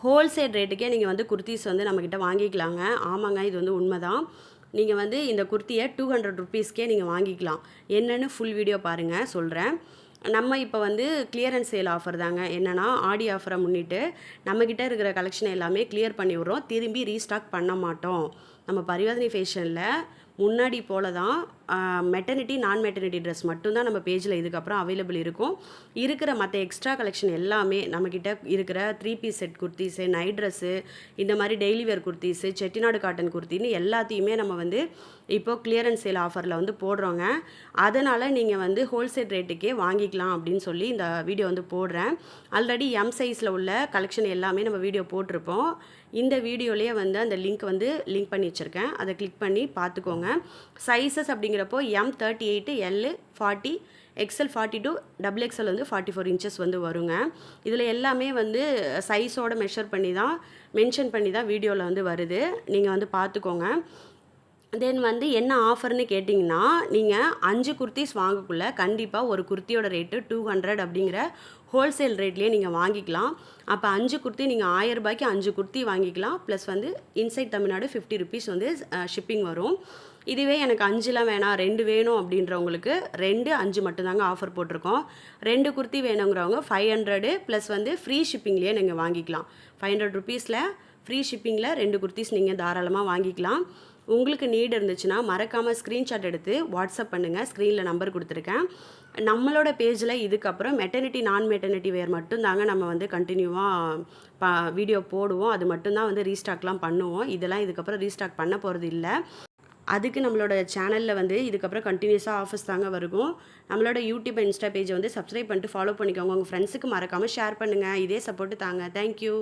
Wholesale ரேட்டுக்கே நீங்கள் வந்து குர்த்தீஸ் வந்து நம்மக்கிட்ட வாங்கிக்கலாங்க. ஆமாங்க, இது வந்து உண்மைதான். நீங்கள் வந்து இந்த குர்த்தியை 200 ருப்பீஸ்க்கே நீங்கள் வாங்கிக்கலாம். என்னென்னு ஃபுல் வீடியோ பாருங்கள், சொல்கிறேன். நம்ம இப்போ வந்து கிளியரன்ஸ் சேல் ஆஃபர் தாங்க. என்னென்னா, ஆடி ஆஃபரை முன்னிட்டு நம்மக்கிட்ட இருக்கிற கலெக்ஷன் எல்லாமே கிளியர் பண்ணி விட்றோம். திரும்பி ரீஸ்டாக் பண்ண மாட்டோம். நம்ம பரிவர்த்தனை ஃபேஷனில் முன்னாடி போல தான் மெட்டர்னிட்டி நான் மெட்டர்னிட்டி ட்ரெஸ் மட்டும்தான் நம்ம பேஜில் இதுக்கப்புறம் அவைலபிள் இருக்கும். இருக்கிற மற்ற எக்ஸ்ட்ரா கலெக்ஷன் எல்லாமே நம்மக்கிட்ட இருக்கிற 3 piece set kurtis, night dress, இந்த மாதிரி daily wear kurtis, Chettinad cotton குர்த்தின்னு எல்லாத்தையுமே நம்ம வந்து இப்போது கிளியரன்ஸ் சேல் ஆஃபரில் வந்து போடுறோங்க. அதனால் நீங்கள் வந்து ஹோல்சேல் ரேட்டுக்கே வாங்கிக்கலாம் அப்படின்னு சொல்லி இந்த வீடியோ வந்து போடுறேன். ஆல்ரெடி எம் சைஸில் உள்ள கலெக்ஷன் எல்லாமே நம்ம வீடியோ போட்டிருப்போம். இந்த வீடியோலேயே வந்து அந்த லிங்க் பண்ணி வச்சுருக்கேன். அதை கிளிக் பண்ணி பார்த்துக்கோங்க. சைஸஸ் அப்படிங்கிறப்போ M38, L 40, XL 42, XXL வந்து 44 இன்ச்சஸ் வந்து வருங்க. இதில் எல்லாமே வந்து சைஸோட மென்ஷன் பண்ணி தான் வீடியோவில் வந்து வருது. நீங்கள் வந்து பார்த்துக்கோங்க. தென் வந்து என்ன ஆஃபர்னு கேட்டிங்கன்னா, நீங்கள் 5 குர்த்தீஸ் வாங்கக்குள்ளே கண்டிப்பாக ஒரு குர்த்தியோட ரேட்டு 200 அப்படிங்கிற ஹோல்சேல் ரேட்லேயே நீங்கள் வாங்கிக்கலாம். அப்போ 5 குர்த்தி நீங்கள் 1000 ரூபாய்க்கு 5 குர்த்தி வாங்கிக்கலாம். ப்ளஸ் வந்து இன்சைட் தமிழ்நாடு 50 ருபீஸ் வந்து ஷிப்பிங் வரும். இதுவே எனக்கு 5லாம் வேணாம், 2 வேணும் அப்படின்றவங்களுக்கு 2, 5 மட்டும்தாங்க ஆஃபர் போட்டிருக்கோம். 2 குர்த்தி வேணுங்கிறவங்க 500 ப்ளஸ் வந்து ஃப்ரீ ஷிப்பிங்லேயே நீங்கள் வாங்கிக்கலாம். 500 ருபீஸில் ஃப்ரீ ஷிப்பிங்கில் 2 குர்த்திஸ் நீங்கள் தாராளமாக வாங்கிக்கலாம். உங்களுக்கு நீட் இருந்துச்சுன்னா மறக்காமல் ஸ்க்ரீன்ஷாட் எடுத்து வாட்ஸ்அப் பண்ணுங்கள். ஸ்க்ரீனில் நம்பர் கொடுத்துருக்கேன். நம்மளோட பேஜில் இதுக்கப்புறம் மெட்டர்னிட்டி நான் மெட்டர்னிட்டி வேர் மட்டும்தாங்க நம்ம வந்து கண்டினியூவாக வீடியோ போடுவோம். அது மட்டும்தான் வந்து ரீஸ்டாக்லாம் பண்ணுவோம். இதெல்லாம் இதுக்கப்புறம் ரீஸ்டாக் பண்ண போகிறது இல்லை. அதுக்கு நம்மளோட சேனலில் வந்து இதுக்கப்புறம் கண்டினியூஸாக ஆஃபர்ஸ் தாங்க வருகும். நம்மளோட யூடியூப் இன்ஸ்டா பேஜை வந்து சப்ஸ்கிரைப் பண்ணிட்டு ஃபாலோ பண்ணிக்கோங்க. உங்கள் ஃப்ரெண்ட்ஸுக்கு மறக்காமல் ஷேர் பண்ணுங்கள். இதே சப்போர்ட்டு தாங்க. தேங்க்யூ.